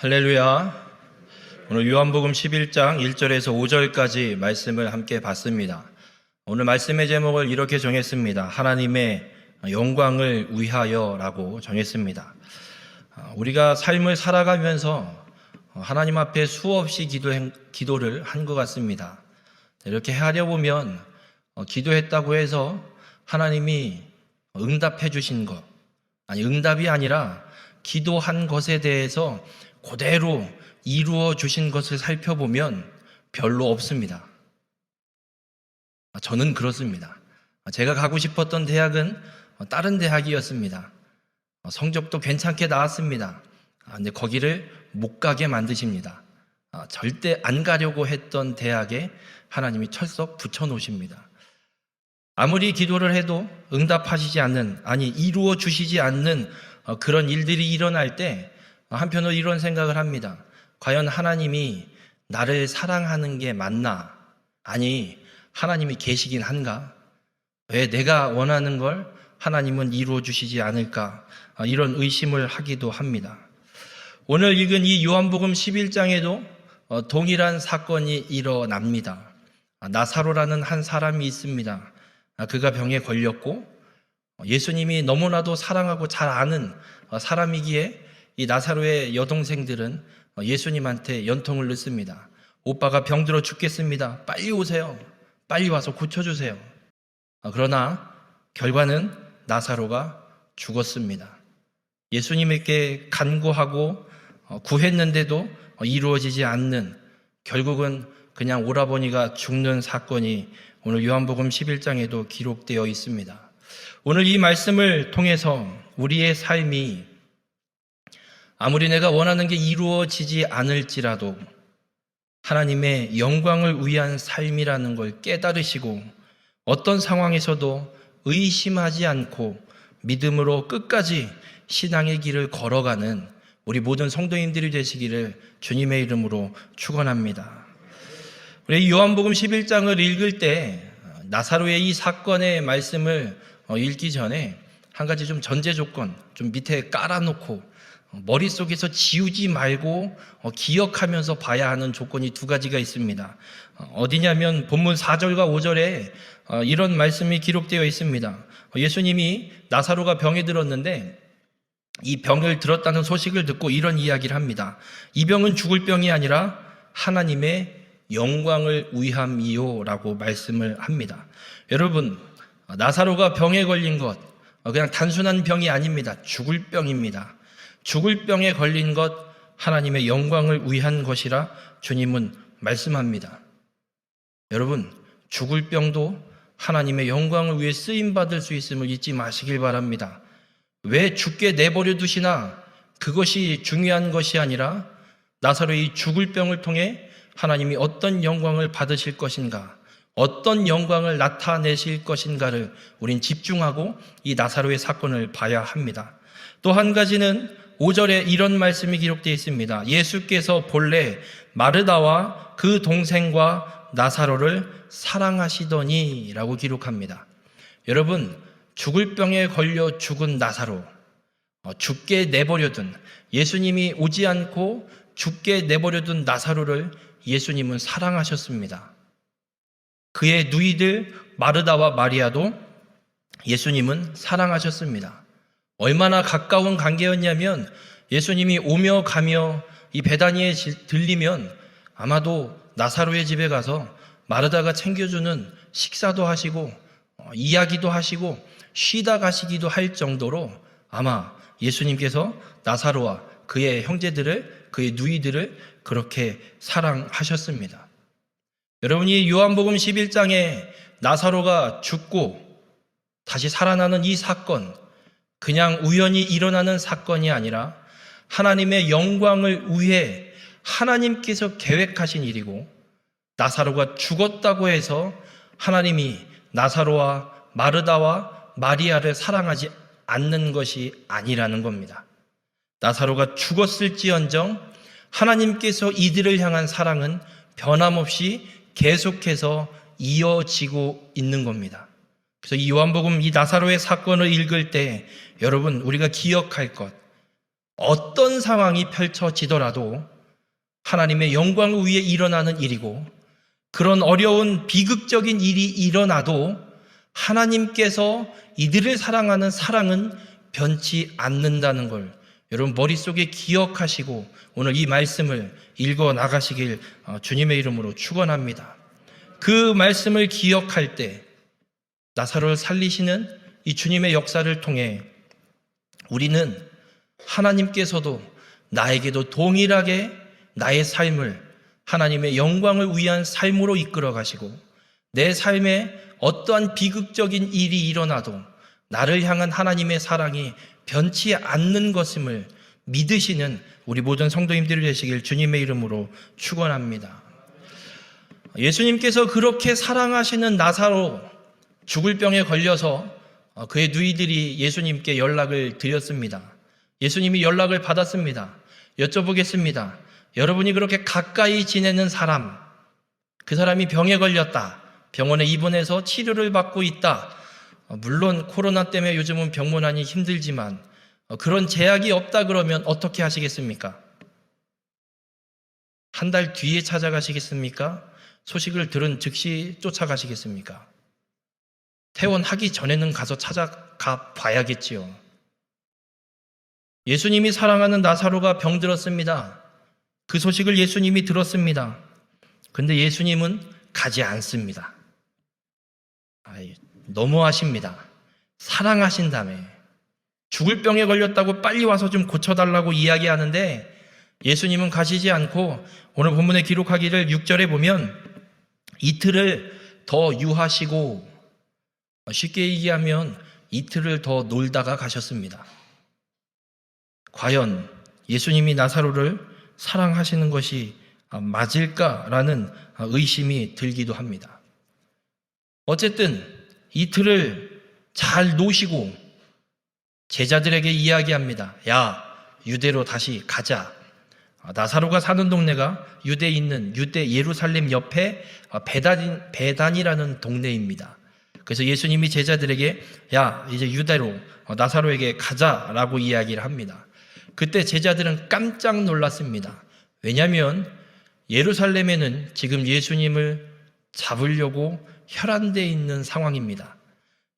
할렐루야. 오늘 요한복음 11장 1절에서 5절까지 말씀을 함께 봤습니다. 오늘 말씀의 제목을 이렇게 정했습니다. 하나님의 영광을 위하여라고 정했습니다. 우리가 삶을 살아가면서 하나님 앞에 수없이 기도를 한 것 같습니다. 이렇게 하려 보면 기도했다고 해서 하나님이 응답해 주신 것, 응답이 아니라 기도한 것에 대해서 그대로 이루어 주신 것을 살펴보면 별로 없습니다. 저는 그렇습니다. 제가 가고 싶었던 대학은 다른 대학이었습니다. 성적도 괜찮게 나왔습니다. 근데 거기를 못 가게 만드십니다. 절대 안 가려고 했던 대학에 하나님이 철썩 붙여놓으십니다. 아무리 기도를 해도 응답하시지 않는, 이루어 주시지 않는 그런 일들이 일어날 때 한편으로 이런 생각을 합니다. 과연 하나님이 나를 사랑하는 게 맞나? 하나님이 계시긴 한가? 왜 내가 원하는 걸 하나님은 이루어 주시지 않을까? 이런 의심을 하기도 합니다. 오늘 읽은 이 요한복음 11장에도 동일한 사건이 일어납니다. 나사로라는 한 사람이 있습니다. 그가 병에 걸렸고 예수님이 너무나도 사랑하고 잘 아는 사람이기에 이 나사로의 여동생들은 예수님한테 연통을 넣습니다. 오빠가 병들어 죽겠습니다. 빨리 오세요. 빨리 와서 고쳐주세요. 그러나 결과는 나사로가 죽었습니다. 예수님께 간구하고 구했는데도 이루어지지 않는, 결국은 그냥 오라버니가 죽는 사건이 오늘 요한복음 11장에도 기록되어 있습니다. 오늘 이 말씀을 통해서 우리의 삶이 아무리 내가 원하는 게 이루어지지 않을지라도 하나님의 영광을 위한 삶이라는 걸 깨달으시고 어떤 상황에서도 의심하지 않고 믿음으로 끝까지 신앙의 길을 걸어가는 우리 모든 성도님들이 되시기를 주님의 이름으로 축원합니다. 우리 요한복음 11장을 읽을 때 나사로의 이 사건의 말씀을 읽기 전에 한 가지 좀 전제 조건 좀 밑에 깔아놓고 머릿속에서 지우지 말고 기억하면서 봐야 하는 조건이 두 가지가 있습니다. 어디냐면 본문 4절과 5절에 이런 말씀이 기록되어 있습니다. 예수님이 나사로가 병에 들었는데 이 병을 들었다는 소식을 듣고 이런 이야기를 합니다. 이 병은 죽을 병이 아니라 하나님의 영광을 위함이요 라고 말씀을 합니다. 여러분, 나사로가 병에 걸린 것 그냥 단순한 병이 아닙니다. 죽을 병입니다. 죽을 병에 걸린 것 하나님의 영광을 위한 것이라 주님은 말씀합니다. 여러분, 죽을 병도 하나님의 영광을 위해 쓰임받을 수 있음을 잊지 마시길 바랍니다. 왜 죽게 내버려 두시나? 그것이 중요한 것이 아니라 나사로의 죽을 병을 통해 하나님이 어떤 영광을 받으실 것인가, 어떤 영광을 나타내실 것인가를 우린 집중하고 이 나사로의 사건을 봐야 합니다. 또 한 가지는 5절에 이런 말씀이 기록되어 있습니다. 예수께서 본래 마르다와 그 동생과 나사로를 사랑하시더니 라고 기록합니다. 여러분, 죽을 병에 걸려 죽은 나사로, 죽게 내버려둔, 예수님이 오지 않고 죽게 내버려둔 나사로를 예수님은 사랑하셨습니다. 그의 누이들 마르다와 마리아도 예수님은 사랑하셨습니다. 얼마나 가까운 관계였냐면 예수님이 오며 가며 이 베다니에 들리면 아마도 나사로의 집에 가서 마르다가 챙겨주는 식사도 하시고 이야기도 하시고 쉬다 가시기도 할 정도로 아마 예수님께서 나사로와 그의 형제들을, 그의 누이들을 그렇게 사랑하셨습니다. 여러분이 요한복음 11장에 나사로가 죽고 다시 살아나는 이 사건, 그냥 우연히 일어나는 사건이 아니라 하나님의 영광을 위해 하나님께서 계획하신 일이고, 나사로가 죽었다고 해서 하나님이 나사로와 마르다와 마리아를 사랑하지 않는 것이 아니라는 겁니다. 나사로가 죽었을지언정 하나님께서 이들을 향한 사랑은 변함없이 계속해서 이어지고 있는 겁니다. 그래서 이 요한복음 이 나사로의 사건을 읽을 때 여러분, 우리가 기억할 것, 어떤 상황이 펼쳐지더라도 하나님의 영광을 위해 일어나는 일이고, 그런 어려운 비극적인 일이 일어나도 하나님께서 이들을 사랑하는 사랑은 변치 않는다는 걸 여러분 머릿속에 기억하시고 오늘 이 말씀을 읽어 나가시길 주님의 이름으로 축원합니다. 그 말씀을 기억할 때 나사로를 살리시는 이 주님의 역사를 통해 우리는 하나님께서도 나에게도 동일하게 나의 삶을 하나님의 영광을 위한 삶으로 이끌어 가시고, 내 삶에 어떠한 비극적인 일이 일어나도 나를 향한 하나님의 사랑이 변치 않는 것임을 믿으시는 우리 모든 성도님들이 되시길 주님의 이름으로 축원합니다. 예수님께서 그렇게 사랑하시는 나사로, 죽을 병에 걸려서 그의 누이들이 예수님께 연락을 드렸습니다. 예수님이 연락을 받았습니다. 여쭤보겠습니다. 여러분이 그렇게 가까이 지내는 사람, 그 사람이 병에 걸렸다, 병원에 입원해서 치료를 받고 있다. 물론 코로나 때문에 요즘은 병문안이 힘들지만 그런 제약이 없다 그러면 어떻게 하시겠습니까? 한 달 뒤에 찾아가시겠습니까? 소식을 들은 즉시 쫓아가시겠습니까? 퇴원하기 전에는 가서 찾아가 봐야겠지요. 예수님이 사랑하는 나사로가 병들었습니다. 그 소식을 예수님이 들었습니다. 근데 예수님은 가지 않습니다. 너무하십니다. 사랑하신다며 죽을 병에 걸렸다고 빨리 와서 좀 고쳐달라고 이야기하는데 예수님은 가시지 않고, 오늘 본문에 기록하기를 6절에 보면 이틀을 더 유하시고, 쉽게 얘기하면 이틀을 더 놀다가 가셨습니다. 과연 예수님이 나사로를 사랑하시는 것이 맞을까라는 의심이 들기도 합니다. 어쨌든 이틀을 잘 노시고 제자들에게 이야기합니다. 야, 유대로 다시 가자. 나사로가 사는 동네가 유대에 있는 유대 예루살렘 옆에 베단이라는 동네입니다. 그래서 예수님이 제자들에게 야, 이제 유대로 나사로에게 가자라고 이야기를 합니다. 그때 제자들은 깜짝 놀랐습니다. 왜냐하면 예루살렘에는 지금 예수님을 잡으려고 혈안되어 있는 상황입니다.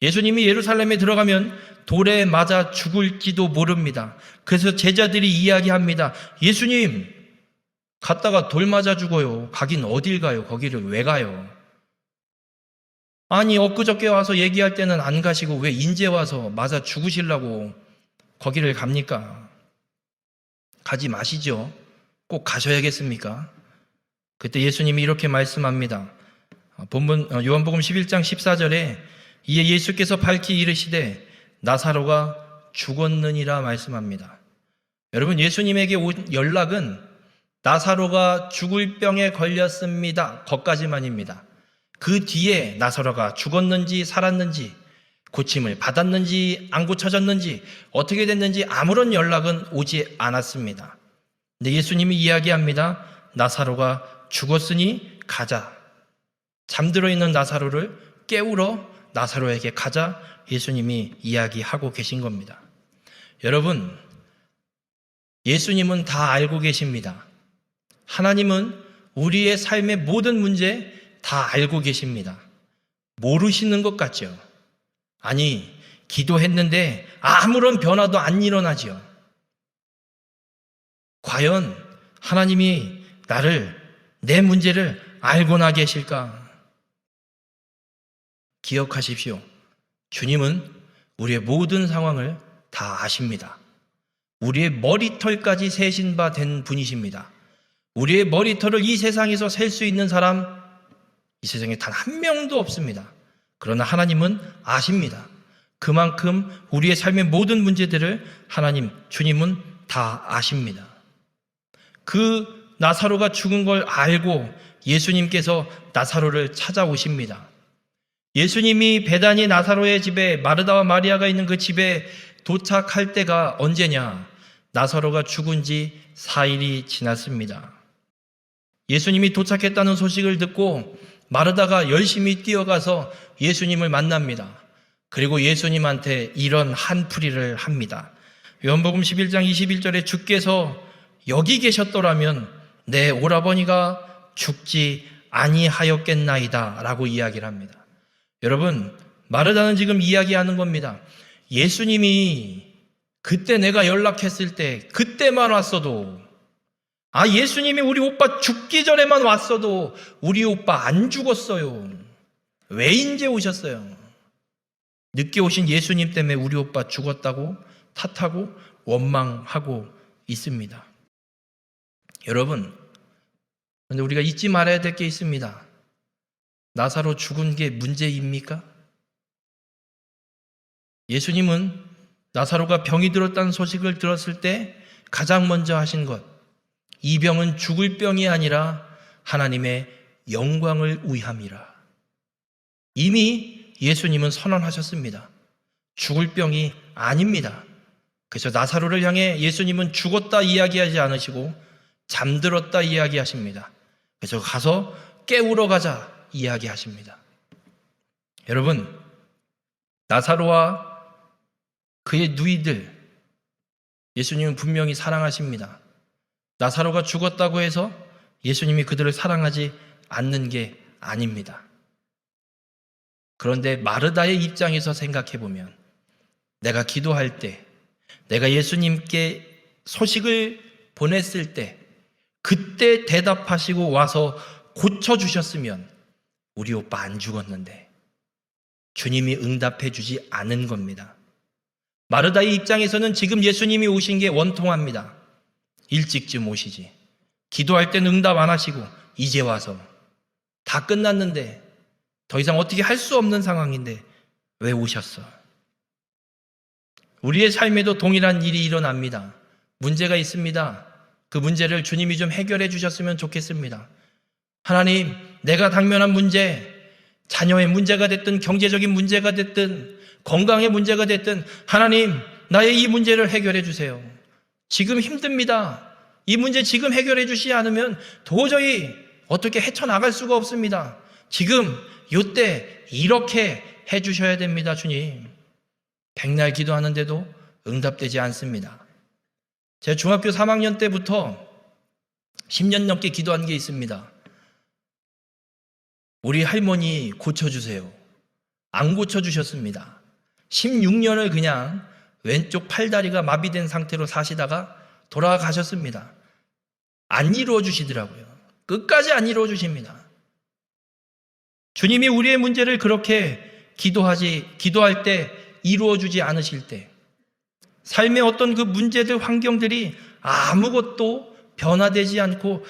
예수님이 예루살렘에 들어가면 돌에 맞아 죽을지도 모릅니다. 그래서 제자들이 이야기합니다. 예수님, 갔다가 돌 맞아 죽어요. 가긴 어딜 가요? 거기를 왜 가요? 아니, 엊그저께 와서 얘기할 때는 안 가시고 왜 인제 와서 맞아 죽으시려고 거기를 갑니까? 가지 마시죠. 꼭 가셔야겠습니까? 그때 예수님이 이렇게 말씀합니다. 본문 요한복음 11장 14절에 이에 예수께서 밝히 이르시되 나사로가 죽었느니라 말씀합니다. 여러분, 예수님에게 온 연락은 나사로가 죽을 병에 걸렸습니다. 거기까지만입니다. 그 뒤에 나사로가 죽었는지 살았는지, 고침을 받았는지 안 고쳐졌는지 어떻게 됐는지 아무런 연락은 오지 않았습니다. 근데 예수님이 이야기합니다. 나사로가 죽었으니 가자. 잠들어 있는 나사로를 깨우러 나사로에게 가자. 예수님이 이야기하고 계신 겁니다. 여러분, 예수님은 다 알고 계십니다. 하나님은 우리의 삶의 모든 문제 다 알고 계십니다. 모르시는 것 같죠? 아니, 기도했는데 아무런 변화도 안 일어나지요. 과연 하나님이 내 문제를 알고나 계실까? 기억하십시오. 주님은 우리의 모든 상황을 다 아십니다. 우리의 머리털까지 세신 바 된 분이십니다. 우리의 머리털을 이 세상에서 셀 수 있는 사람, 이 세상에 단 한 명도 없습니다. 그러나 하나님은 아십니다. 그만큼 우리의 삶의 모든 문제들을 주님은 다 아십니다. 그 나사로가 죽은 걸 알고 예수님께서 나사로를 찾아오십니다. 예수님이 베다니 나사로의 집에, 마르다와 마리아가 있는 그 집에 도착할 때가 언제냐? 나사로가 죽은 지 4일이 지났습니다. 예수님이 도착했다는 소식을 듣고 마르다가 열심히 뛰어가서 예수님을 만납니다. 그리고 예수님한테 이런 한풀이를 합니다. 요한복음 11장 21절에 주께서 여기 계셨더라면 내 오라버니가 죽지 아니하였겠나이다 라고 이야기를 합니다. 여러분, 마르다는 지금 이야기하는 겁니다. 예수님이 그때 내가 연락했을 때 그때만 왔어도, 예수님이 우리 오빠 죽기 전에만 왔어도 우리 오빠 안 죽었어요. 왜 이제 오셨어요? 늦게 오신 예수님 때문에 우리 오빠 죽었다고 탓하고 원망하고 있습니다. 여러분, 그런데 우리가 잊지 말아야 될 게 있습니다. 나사로 죽은 게 문제입니까? 예수님은 나사로가 병이 들었다는 소식을 들었을 때 가장 먼저 하신 것, 이 병은 죽을 병이 아니라 하나님의 영광을 위함이라. 이미 예수님은 선언하셨습니다. 죽을 병이 아닙니다. 그래서 나사로를 향해 예수님은 죽었다 이야기하지 않으시고 잠들었다 이야기하십니다. 그래서 가서 깨우러 가자 이야기하십니다. 여러분, 나사로와 그의 누이들, 예수님은 분명히 사랑하십니다. 나사로가 죽었다고 해서 예수님이 그들을 사랑하지 않는 게 아닙니다. 그런데 마르다의 입장에서 생각해 보면, 내가 기도할 때, 내가 예수님께 소식을 보냈을 때, 그때 대답하시고 와서 고쳐주셨으면 우리 오빠 안 죽었는데, 주님이 응답해 주지 않은 겁니다. 마르다의 입장에서는 지금 예수님이 오신 게 원통합니다. 일찍쯤 오시지. 기도할 때는 응답 안 하시고 이제 와서 다 끝났는데 더 이상 어떻게 할 수 없는 상황인데 왜 오셨어? 우리의 삶에도 동일한 일이 일어납니다. 문제가 있습니다. 그 문제를 주님이 좀 해결해 주셨으면 좋겠습니다. 하나님, 내가 당면한 문제, 자녀의 문제가 됐든 경제적인 문제가 됐든 건강의 문제가 됐든, 하나님, 나의 이 문제를 해결해 주세요. 지금 힘듭니다. 이 문제 지금 해결해 주시지 않으면 도저히 어떻게 헤쳐나갈 수가 없습니다. 지금 요때 이렇게 해 주셔야 됩니다, 주님. 백날 기도하는데도 응답되지 않습니다. 제가 중학교 3학년 때부터 10년 넘게 기도한 게 있습니다. 우리 할머니 고쳐주세요. 안 고쳐주셨습니다. 16년을 그냥 왼쪽 팔다리가 마비된 상태로 사시다가 돌아가셨습니다. 안 이루어 주시더라고요. 끝까지 안 이루어 주십니다. 주님이 우리의 문제를 그렇게 기도할 때 이루어 주지 않으실 때, 삶의 어떤 그 문제들, 환경들이 아무것도 변화되지 않고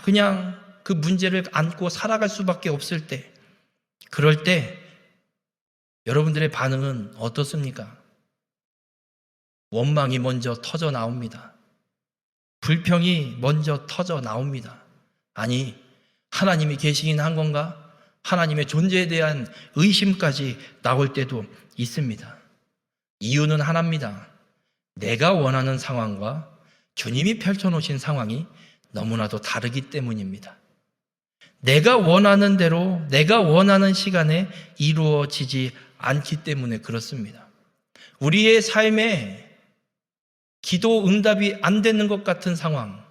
그냥 그 문제를 안고 살아갈 수밖에 없을 때, 그럴 때 여러분들의 반응은 어떻습니까? 원망이 먼저 터져 나옵니다. 불평이 먼저 터져 나옵니다. 아니, 하나님이 계시긴 한 건가? 하나님의 존재에 대한 의심까지 나올 때도 있습니다. 이유는 하나입니다. 내가 원하는 상황과 주님이 펼쳐놓으신 상황이 너무나도 다르기 때문입니다. 내가 원하는 대로, 내가 원하는 시간에 이루어지지 않기 때문에 그렇습니다. 우리의 삶에 기도 응답이 안 되는 것 같은 상황,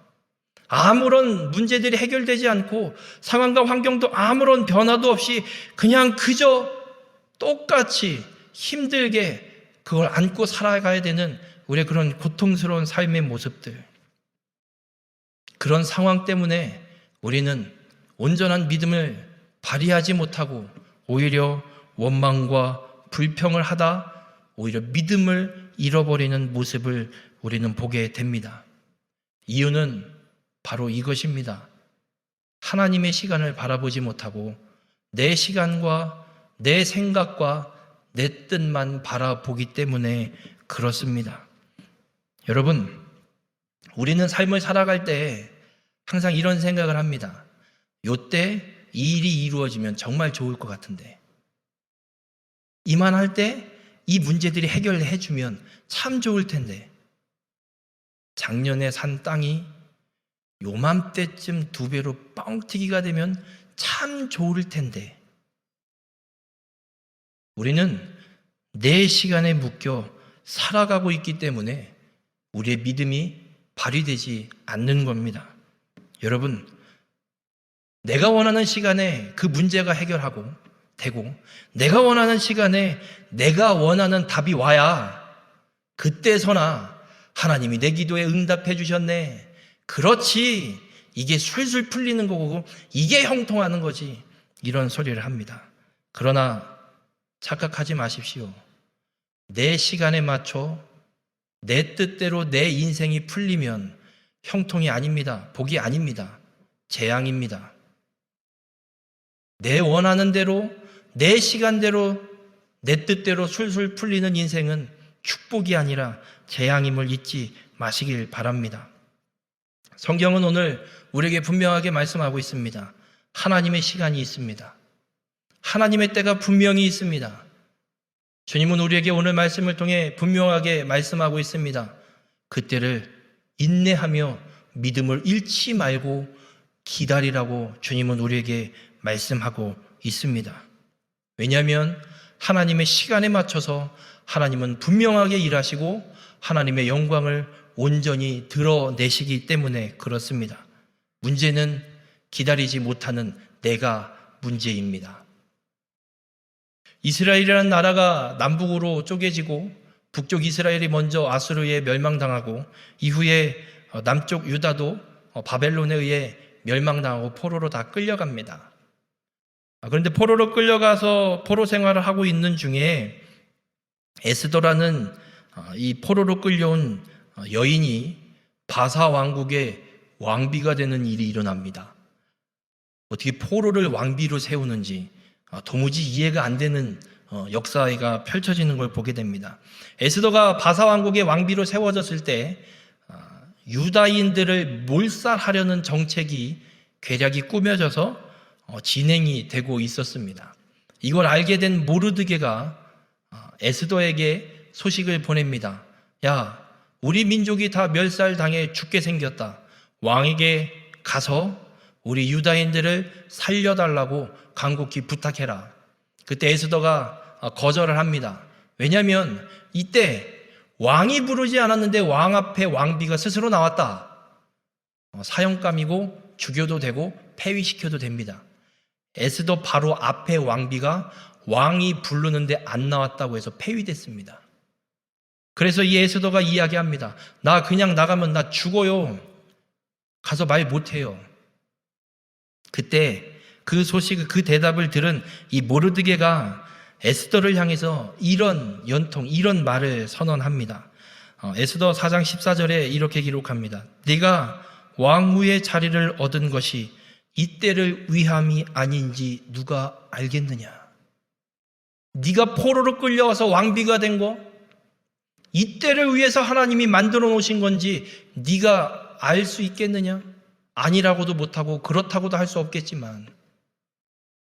아무런 문제들이 해결되지 않고 상황과 환경도 아무런 변화도 없이 그냥 그저 똑같이 힘들게 그걸 안고 살아가야 되는 우리의 그런 고통스러운 삶의 모습들, 그런 상황 때문에 우리는 온전한 믿음을 발휘하지 못하고 오히려 원망과 불평을 하다 오히려 믿음을 잃어버리는 모습을 우리는 보게 됩니다. 이유는 바로 이것입니다. 하나님의 시간을 바라보지 못하고 내 시간과 내 생각과 내 뜻만 바라보기 때문에 그렇습니다. 여러분, 우리는 삶을 살아갈 때 항상 이런 생각을 합니다. 요때 이 일이 이루어지면 정말 좋을 것 같은데, 이만할 때 이 문제들이 해결해 주면 참 좋을 텐데, 작년에 산 땅이 요맘때쯤 2배로 뻥튀기가 되면 참 좋을 텐데, 우리는 내 시간에 묶여 살아가고 있기 때문에 우리의 믿음이 발휘되지 않는 겁니다. 여러분, 내가 원하는 시간에 그 문제가 해결하고 되고, 내가 원하는 시간에 내가 원하는 답이 와야 그때서나 하나님이 내 기도에 응답해 주셨네, 그렇지, 이게 술술 풀리는 거고 이게 형통하는 거지, 이런 소리를 합니다. 그러나 착각하지 마십시오. 내 시간에 맞춰 내 뜻대로 내 인생이 풀리면 형통이 아닙니다. 복이 아닙니다. 재앙입니다. 내 원하는 대로, 내 시간대로, 내 뜻대로 술술 풀리는 인생은 축복이 아니라 재앙임을 잊지 마시길 바랍니다. 성경은 오늘 우리에게 분명하게 말씀하고 있습니다. 하나님의 시간이 있습니다. 하나님의 때가 분명히 있습니다. 주님은 우리에게 오늘 말씀을 통해 분명하게 말씀하고 있습니다. 그때를 인내하며 믿음을 잃지 말고 기다리라고 주님은 우리에게 말씀하고 있습니다. 왜냐하면 하나님의 시간에 맞춰서 하나님은 분명하게 일하시고 하나님의 영광을 온전히 드러내시기 때문에 그렇습니다. 문제는 기다리지 못하는 내가 문제입니다. 이스라엘이라는 나라가 남북으로 쪼개지고 북쪽 이스라엘이 먼저 아수르에 멸망당하고 이후에 남쪽 유다도 바벨론에 의해 멸망당하고 포로로 다 끌려갑니다. 그런데 포로로 끌려가서 포로 생활을 하고 있는 중에 에스더라는 이 포로로 끌려온 여인이 바사 왕국의 왕비가 되는 일이 일어납니다. 어떻게 포로를 왕비로 세우는지 도무지 이해가 안 되는 역사가 펼쳐지는 걸 보게 됩니다. 에스더가 바사 왕국의 왕비로 세워졌을 때 유다인들을 몰살하려는 정책이 괴략이 꾸며져서 진행이 되고 있었습니다. 이걸 알게 된 모르드게가 에스더에게 소식을 보냅니다. 야, 우리 민족이 다 멸살당해 죽게 생겼다. 왕에게 가서 우리 유다인들을 살려달라고 간곡히 부탁해라. 그때 에스더가 거절을 합니다. 왜냐하면 이때 왕이 부르지 않았는데 왕 앞에 왕비가 스스로 나왔다. 사형감이고 죽여도 되고 폐위시켜도 됩니다. 에스더 바로 앞에 왕비가 왕이 부르는데 안 나왔다고 해서 폐위됐습니다. 그래서 이 에스더가 이야기합니다. 나 그냥 나가면 나 죽어요. 가서 말 못해요. 그때 그 소식, 그 대답을 들은 이 모르드게가 에스더를 향해서 이런 연통, 이런 말을 선언합니다. 에스더 4장 14절에 이렇게 기록합니다. 네가 왕후의 자리를 얻은 것이 이때를 위함이 아닌지 누가 알겠느냐? 네가 포로로 끌려와서 왕비가 된 거, 이때를 위해서 하나님이 만들어 놓으신 건지 네가 알 수 있겠느냐? 아니라고도 못하고 그렇다고도 할 수 없겠지만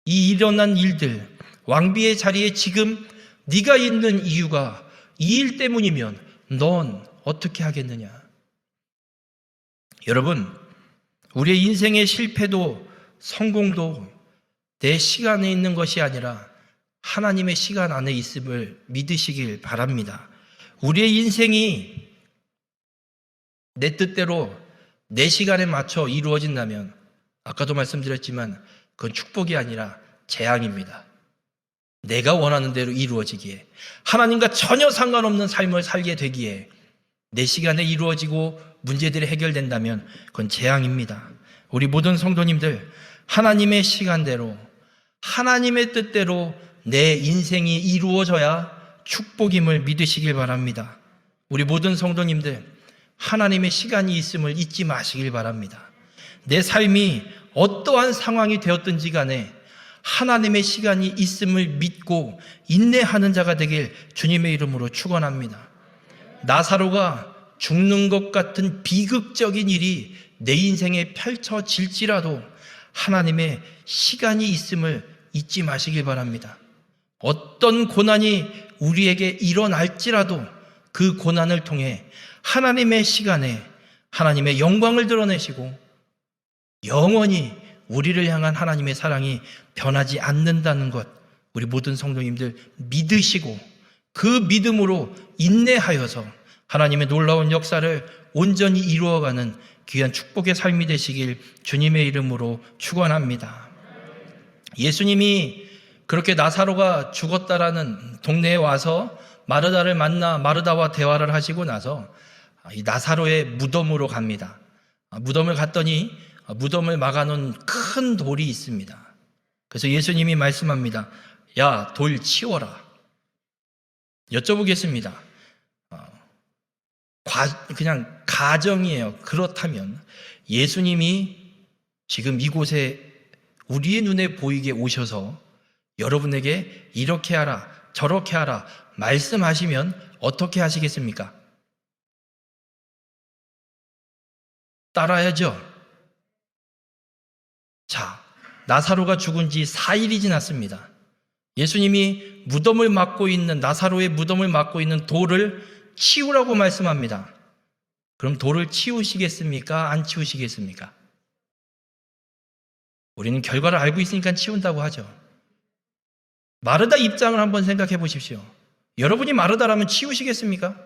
이 일어난 일들, 왕비의 자리에 지금 네가 있는 이유가 이 일 때문이면 넌 어떻게 하겠느냐? 여러분, 우리의 인생의 실패도 성공도 내 시간에 있는 것이 아니라 하나님의 시간 안에 있음을 믿으시길 바랍니다. 우리의 인생이 내 뜻대로 내 시간에 맞춰 이루어진다면 아까도 말씀드렸지만 그건 축복이 아니라 재앙입니다. 내가 원하는 대로 이루어지기에, 하나님과 전혀 상관없는 삶을 살게 되기에 내 시간에 이루어지고 문제들이 해결된다면 그건 재앙입니다. 우리 모든 성도님들, 하나님의 시간대로, 하나님의 뜻대로 내 인생이 이루어져야 축복임을 믿으시길 바랍니다. 우리 모든 성도님들, 하나님의 시간이 있음을 잊지 마시길 바랍니다. 내 삶이 어떠한 상황이 되었든지 간에 하나님의 시간이 있음을 믿고 인내하는 자가 되길 주님의 이름으로 축원합니다. 나사로가 죽는 것 같은 비극적인 일이 내 인생에 펼쳐질지라도 하나님의 시간이 있음을 잊지 마시길 바랍니다. 어떤 고난이 우리에게 일어날지라도 그 고난을 통해 하나님의 시간에 하나님의 영광을 드러내시고 영원히 우리를 향한 하나님의 사랑이 변하지 않는다는 것, 우리 모든 성도님들 믿으시고 그 믿음으로 인내하여서 하나님의 놀라운 역사를 온전히 이루어가는 귀한 축복의 삶이 되시길 주님의 이름으로 축원합니다. 예수님이 그렇게 나사로가 죽었다라는 동네에 와서 마르다를 만나 마르다와 대화를 하시고 나서 이 나사로의 무덤으로 갑니다. 무덤을 갔더니 무덤을 막아놓은 큰 돌이 있습니다. 그래서 예수님이 말씀합니다. 야, 돌 치워라. 여쭤보겠습니다. 그냥 가정이에요. 그렇다면 예수님이 지금 이곳에 우리의 눈에 보이게 오셔서 여러분에게 이렇게 하라, 저렇게 하라 말씀하시면 어떻게 하시겠습니까? 따라야죠. 자, 나사로가 죽은 지 4일이 지났습니다. 예수님이 무덤을 막고 있는, 나사로의 무덤을 막고 있는 돌을 치우라고 말씀합니다. 그럼 돌을 치우시겠습니까? 안 치우시겠습니까? 우리는 결과를 알고 있으니까 치운다고 하죠. 마르다 입장을 한번 생각해 보십시오. 여러분이 마르다라면 치우시겠습니까?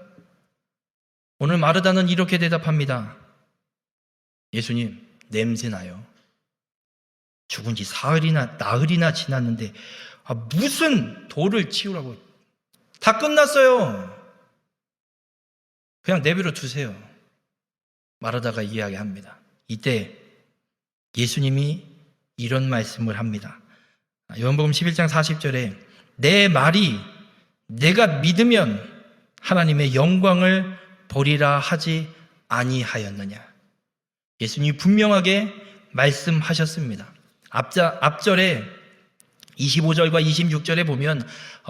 오늘 마르다는 이렇게 대답합니다. 예수님, 냄새나요. 죽은 지 나흘이나 지났는데 무슨 돌을 치우라고. 다 끝났어요. 그냥 내버려 두세요. 마르다가 이야기합니다. 이때 예수님이 이런 말씀을 합니다. 요한복음 11장 40절에 내 말이 내가 믿으면 하나님의 영광을 보리라 하지 아니하였느냐. 예수님이 분명하게 말씀하셨습니다. 앞절에 25절과 26절에 보면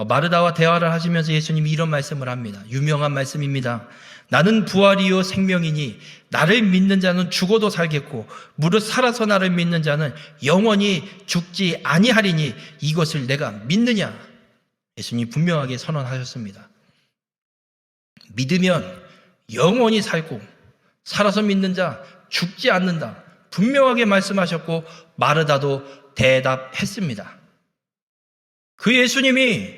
마르다와 대화를 하시면서 예수님이 이런 말씀을 합니다. 유명한 말씀입니다. 나는 부활이요 생명이니 나를 믿는 자는 죽어도 살겠고 무릇 살아서 나를 믿는 자는 영원히 죽지 아니하리니 이것을 내가 믿느냐. 예수님이 분명하게 선언하셨습니다. 믿으면 영원히 살고 살아서 믿는 자 죽지 않는다. 분명하게 말씀하셨고 마르다도 대답했습니다. 그 예수님이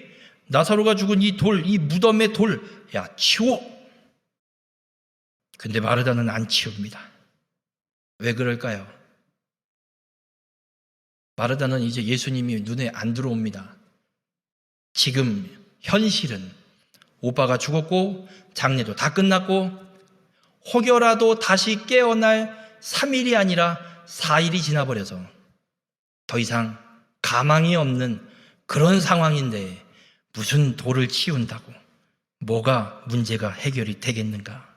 나사로가 죽은 이 돌, 이 무덤의 돌, 야 치워. 근데 마르다는 안 치웁니다. 왜 그럴까요? 마르다는 이제 예수님이 눈에 안 들어옵니다. 지금 현실은 오빠가 죽었고 장례도 다 끝났고 혹여라도 다시 깨어날 3일이 아니라 4일이 지나버려서 더 이상 가망이 없는 그런 상황인데 무슨 돌을 치운다고 뭐가 문제가 해결이 되겠는가?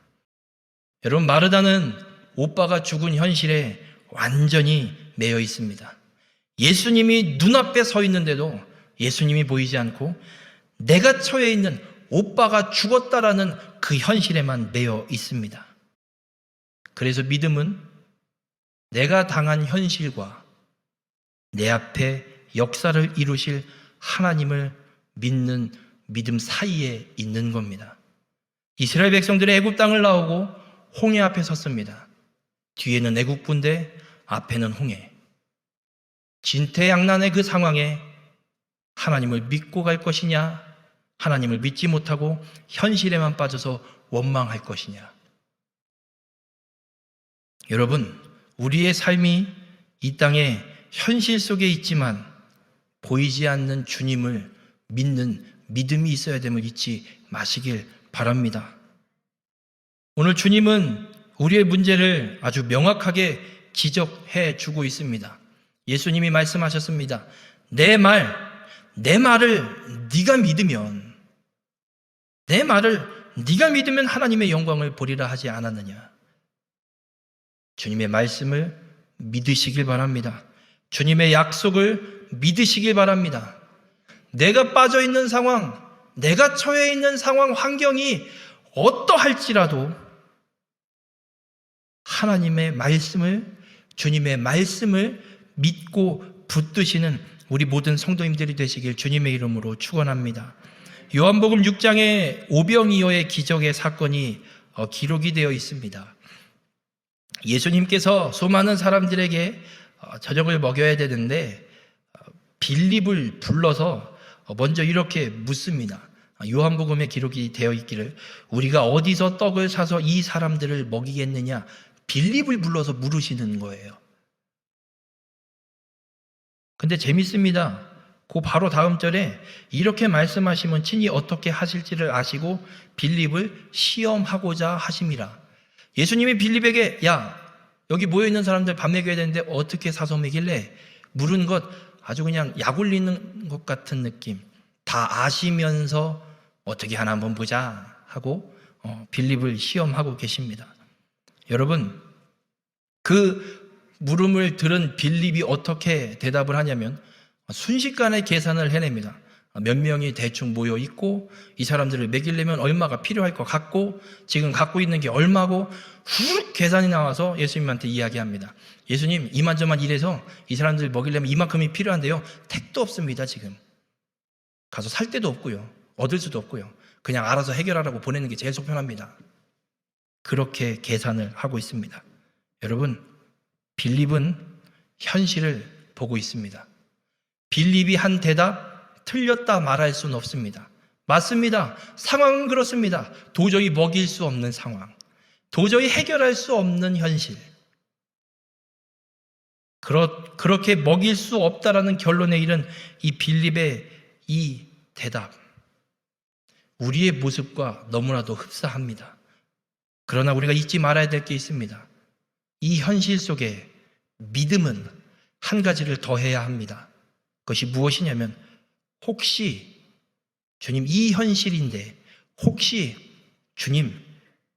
여러분, 마르다는 오빠가 죽은 현실에 완전히 매여 있습니다. 예수님이 눈앞에 서 있는데도 예수님이 보이지 않고 내가 처해 있는 오빠가 죽었다라는 그 현실에만 매여 있습니다. 그래서 믿음은 내가 당한 현실과 내 앞에 역사를 이루실 하나님을 믿는 믿음 사이에 있는 겁니다. 이스라엘 백성들이 애굽 땅을 나오고 홍해 앞에 섰습니다. 뒤에는 애굽 군대, 앞에는 홍해. 진퇴양난의 그 상황에 하나님을 믿고 갈 것이냐, 하나님을 믿지 못하고 현실에만 빠져서 원망할 것이냐. 여러분, 우리의 삶이 이 땅에 현실 속에 있지만 보이지 않는 주님을 믿는 믿음이 있어야 됨을 잊지 마시길 바랍니다. 오늘 주님은 우리의 문제를 아주 명확하게 지적해 주고 있습니다. 예수님이 말씀하셨습니다. 내 말을 네가 믿으면 하나님의 영광을 보리라 하지 않았느냐. 주님의 말씀을 믿으시길 바랍니다. 주님의 약속을 믿으시길 바랍니다. 내가 빠져 있는 상황, 내가 처해 있는 상황, 환경이 어떠할지라도 하나님의 말씀을, 주님의 말씀을 믿고 붙드시는 우리 모든 성도님들이 되시길 주님의 이름으로 축원합니다. 요한복음 6장에 오병이어의 기적의 사건이 기록이 되어 있습니다. 예수님께서 수많은 사람들에게 저녁을 먹여야 되는데 빌립을 불러서 먼저 이렇게 묻습니다. 요한복음에 기록이 되어 있기를 우리가 어디서 떡을 사서 이 사람들을 먹이겠느냐 빌립을 불러서 물으시는 거예요. 근데 재밌습니다. 그 바로 다음 절에 이렇게 말씀하시면 친히 어떻게 하실지를 아시고 빌립을 시험하고자 하심이라. 예수님이 빌립에게 야 여기 모여있는 사람들 밥 먹여야 되는데 어떻게 사서 먹일래? 물은 것 아주 그냥 약 올리는 것 같은 느낌. 다 아시면서 어떻게 하나 한번 보자 하고 빌립을 시험하고 계십니다. 여러분 그 물음을 들은 빌립이 어떻게 대답을 하냐면 순식간에 계산을 해냅니다. 몇 명이 대충 모여 있고 이 사람들을 먹이려면 얼마가 필요할 것 같고 지금 갖고 있는 게 얼마고 훅 계산이 나와서 예수님한테 이야기합니다. 예수님 이만저만 이래서 이 사람들 먹이려면 이만큼이 필요한데요. 택도 없습니다. 지금 가서 살 데도 없고요. 얻을 수도 없고요. 그냥 알아서 해결하라고 보내는 게 제일 속편합니다. 그렇게 계산을 하고 있습니다. 여러분 빌립은 현실을 보고 있습니다. 빌립이 한 대답 틀렸다 말할 수는 없습니다. 맞습니다. 상황은 그렇습니다. 도저히 먹일 수 없는 상황, 도저히 해결할 수 없는 현실, 그렇게 먹일 수 없다라는 결론에 이른 이 빌립의 이 대답, 우리의 모습과 너무나도 흡사합니다. 그러나 우리가 잊지 말아야 될 게 있습니다. 이 현실 속에 믿음은 한 가지를 더해야 합니다. 그것이 무엇이냐면 혹시 주님 이 현실인데 혹시 주님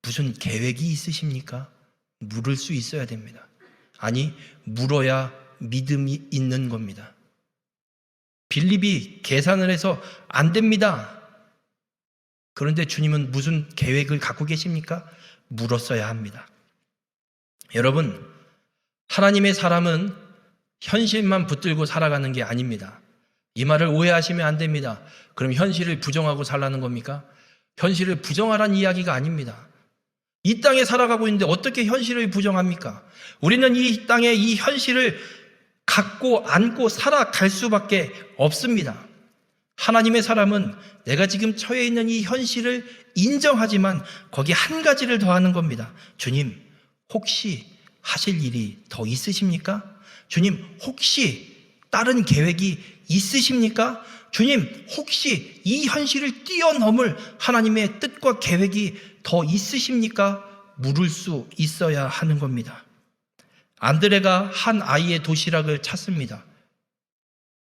무슨 계획이 있으십니까? 물을 수 있어야 됩니다. 아니 물어야 믿음이 있는 겁니다. 빌립이 계산을 해서 안 됩니다. 그런데 주님은 무슨 계획을 갖고 계십니까? 물었어야 합니다. 여러분 하나님의 사람은 현실만 붙들고 살아가는 게 아닙니다. 이 말을 오해하시면 안 됩니다. 그럼 현실을 부정하고 살라는 겁니까? 현실을 부정하라는 이야기가 아닙니다. 이 땅에 살아가고 있는데 어떻게 현실을 부정합니까? 우리는 이 땅에 이 현실을 갖고 안고 살아갈 수밖에 없습니다. 하나님의 사람은 내가 지금 처해 있는 이 현실을 인정하지만 거기 한 가지를 더하는 겁니다. 주님, 혹시 하실 일이 더 있으십니까? 주님, 혹시 다른 계획이 있으십니까? 주님, 혹시 이 현실을 뛰어넘을 하나님의 뜻과 계획이 더 있으십니까? 물을 수 있어야 하는 겁니다. 안드레가 한 아이의 도시락을 찾습니다.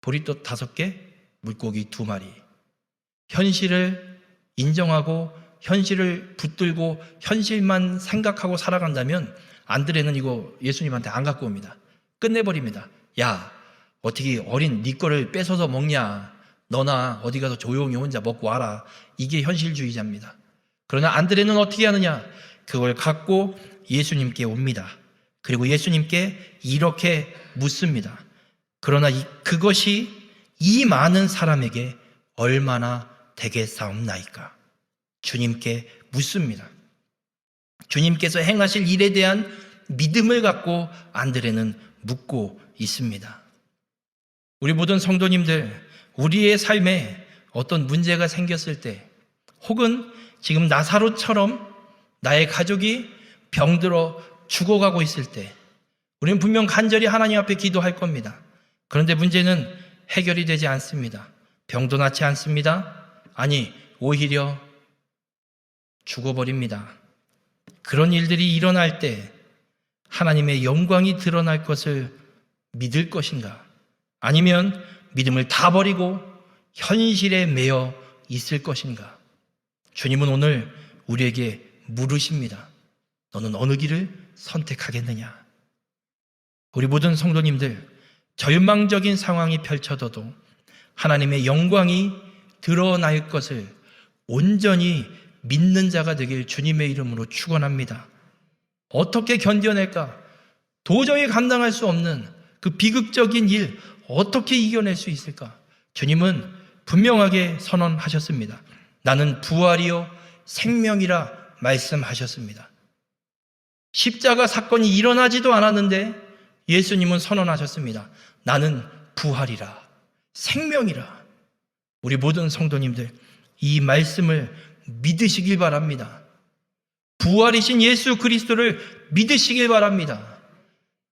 보리떡 5개, 물고기 2마리. 현실을 인정하고 현실을 붙들고 현실만 생각하고 살아간다면 안드레는 이거 예수님한테 안 갖고 옵니다. 끝내버립니다. 야, 어떻게 어린 네 거를 뺏어서 먹냐? 너나 어디 가서 조용히 혼자 먹고 와라. 이게 현실주의자입니다. 그러나 안드레는 어떻게 하느냐? 그걸 갖고 예수님께 옵니다. 그리고 예수님께 이렇게 묻습니다. 그러나 그것이 이 많은 사람에게 얼마나 되겠사옵나이까? 주님께 묻습니다. 주님께서 행하실 일에 대한 믿음을 갖고 안드레는 묻고 있습니다. 우리 모든 성도님들, 우리의 삶에 어떤 문제가 생겼을 때 혹은 지금 나사로처럼 나의 가족이 병들어 죽어가고 있을 때 우리는 분명 간절히 하나님 앞에 기도할 겁니다. 그런데 문제는 해결이 되지 않습니다. 병도 낫지 않습니다. 아니, 오히려 죽어버립니다. 그런 일들이 일어날 때 하나님의 영광이 드러날 것을 믿을 것인가? 아니면 믿음을 다 버리고 현실에 매여 있을 것인가? 주님은 오늘 우리에게 물으십니다. 너는 어느 길을 선택하겠느냐? 우리 모든 성도님들, 절망적인 상황이 펼쳐져도 하나님의 영광이 드러날 것을 온전히 믿는 자가 되길 주님의 이름으로 축원합니다. 어떻게 견뎌낼까? 도저히 감당할 수 없는 그 비극적인 일 어떻게 이겨낼 수 있을까? 주님은 분명하게 선언하셨습니다. 나는 부활이요 생명이라 말씀하셨습니다. 십자가 사건이 일어나지도 않았는데 예수님은 선언하셨습니다. 나는 부활이라 생명이라. 우리 모든 성도님들, 이 말씀을 믿으시길 바랍니다. 부활이신 예수 그리스도를 믿으시길 바랍니다.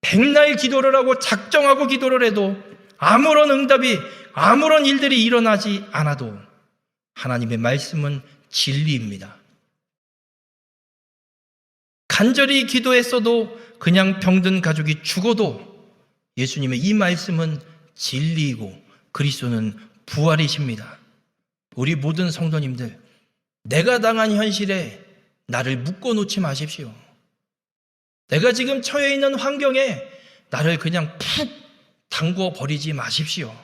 백날 기도를 하고 작정하고 기도를 해도 아무런 응답이, 아무런 일들이 일어나지 않아도 하나님의 말씀은 진리입니다. 간절히 기도했어도 그냥 병든 가족이 죽어도 예수님의 이 말씀은 진리이고 그리스도는 부활이십니다. 우리 모든 성도님들, 내가 당한 현실에 나를 묶어놓지 마십시오. 내가 지금 처해 있는 환경에 나를 그냥 푹 담궈 버리지 마십시오.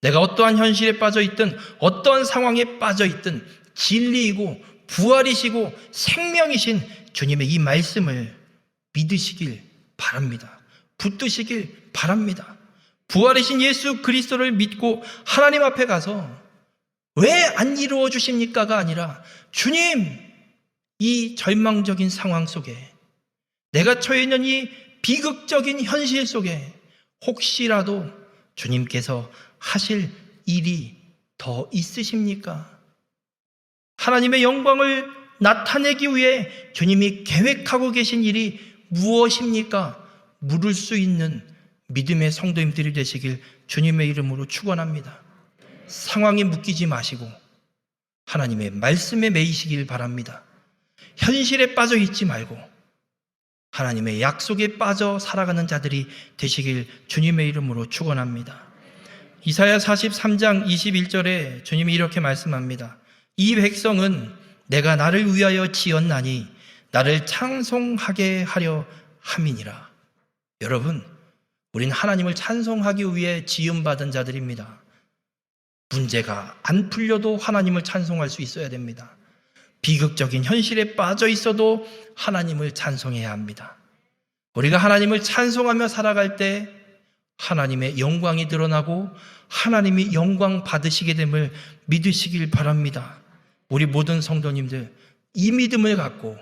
내가 어떠한 현실에 빠져 있든 어떠한 상황에 빠져 있든 진리이고 부활이시고 생명이신 주님의 이 말씀을 믿으시길 바랍니다. 붙드시길 바랍니다. 부활이신 예수 그리스도를 믿고 하나님 앞에 가서 왜 안 이루어 주십니까가 아니라 주님, 이 절망적인 상황 속에 내가 처해 있는 이 비극적인 현실 속에 혹시라도 주님께서 하실 일이 더 있으십니까? 하나님의 영광을 나타내기 위해 주님이 계획하고 계신 일이 무엇입니까? 물을 수 있는 믿음의 성도님들이 되시길 주님의 이름으로 축원합니다. 상황에 묶이지 마시고 하나님의 말씀에 매이시길 바랍니다. 현실에 빠져 있지 말고 하나님의 약속에 빠져 살아가는 자들이 되시길 주님의 이름으로 축원합니다. 이사야 43장 21절에 주님이 이렇게 말씀합니다. 이 백성은 내가 나를 위하여 지었나니 나를 찬송하게 하려 함이니라. 여러분, 우린 하나님을 찬송하기 위해 지음받은 자들입니다. 문제가 안 풀려도 하나님을 찬송할 수 있어야 됩니다. 비극적인 현실에 빠져 있어도 하나님을 찬송해야 합니다. 우리가 하나님을 찬송하며 살아갈 때 하나님의 영광이 드러나고 하나님이 영광 받으시게 됨을 믿으시길 바랍니다. 우리 모든 성도님들, 이 믿음을 갖고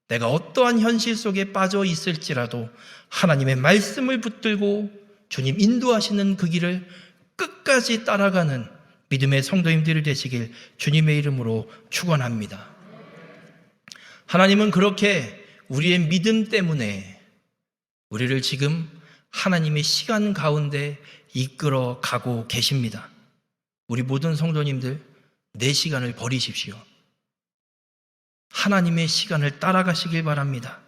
내가 어떠한 현실 속에 빠져 있을지라도 하나님의 말씀을 붙들고 주님 인도하시는 그 길을 끝까지 따라가는 믿음의 성도님들이 되시길 주님의 이름으로 축원합니다. 하나님은 그렇게 우리의 믿음 때문에 우리를 지금 하나님의 시간 가운데 이끌어 가고 계십니다. 우리 모든 성도님들, 내 시간을 버리십시오. 하나님의 시간을 따라가시길 바랍니다.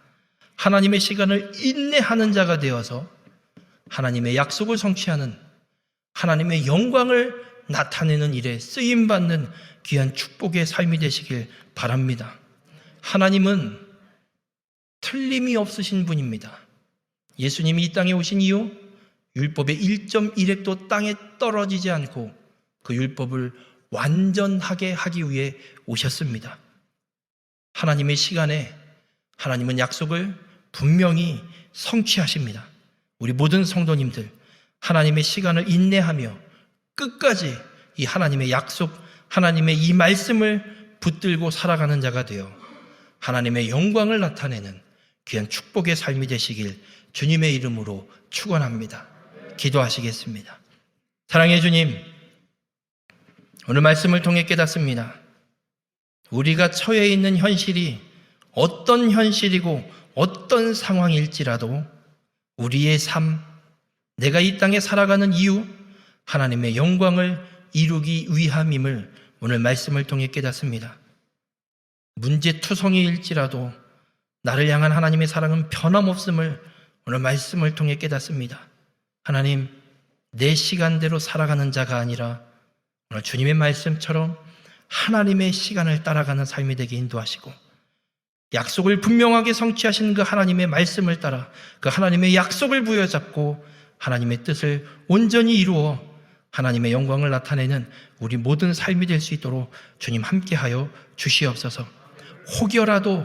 하나님의 시간을 인내하는 자가 되어서 하나님의 약속을 성취하는, 하나님의 영광을 나타내는 일에 쓰임받는 귀한 축복의 삶이 되시길 바랍니다. 하나님은 틀림이 없으신 분입니다. 예수님이 이 땅에 오신 이후 율법의 1.1획도 땅에 떨어지지 않고 그 율법을 완전하게 하기 위해 오셨습니다. 하나님의 시간에 하나님은 약속을 분명히 성취하십니다. 우리 모든 성도님들, 하나님의 시간을 인내하며 끝까지 이 하나님의 약속, 하나님의 이 말씀을 붙들고 살아가는 자가 되어 하나님의 영광을 나타내는 귀한 축복의 삶이 되시길 주님의 이름으로 축원합니다. 기도하시겠습니다. 사랑의 주님, 오늘 말씀을 통해 깨닫습니다. 우리가 처해 있는 현실이 어떤 현실이고 어떤 상황일지라도 우리의 삶, 내가 이 땅에 살아가는 이유, 하나님의 영광을 이루기 위함임을 오늘 말씀을 통해 깨닫습니다. 문제투성이일지라도 나를 향한 하나님의 사랑은 변함없음을 오늘 말씀을 통해 깨닫습니다. 하나님, 내 시간대로 살아가는 자가 아니라 오늘 주님의 말씀처럼 하나님의 시간을 따라가는 삶이 되게 인도하시고 약속을 분명하게 성취하신 그 하나님의 말씀을 따라 그 하나님의 약속을 부여잡고 하나님의 뜻을 온전히 이루어 하나님의 영광을 나타내는 우리 모든 삶이 될 수 있도록 주님 함께하여 주시옵소서. 혹여라도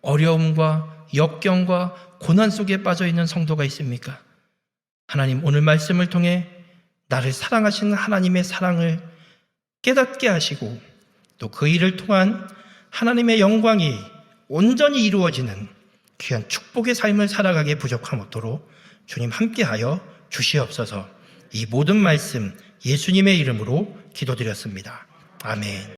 어려움과 역경과 고난 속에 빠져 있는 성도가 있습니까? 하나님, 오늘 말씀을 통해 나를 사랑하시는 하나님의 사랑을 깨닫게 하시고 또 그 일을 통한 하나님의 영광이 온전히 이루어지는 귀한 축복의 삶을 살아가기에 부족함 없도록 주님 함께하여 주시옵소서. 이 모든 말씀 예수님의 이름으로 기도드렸습니다. 아멘.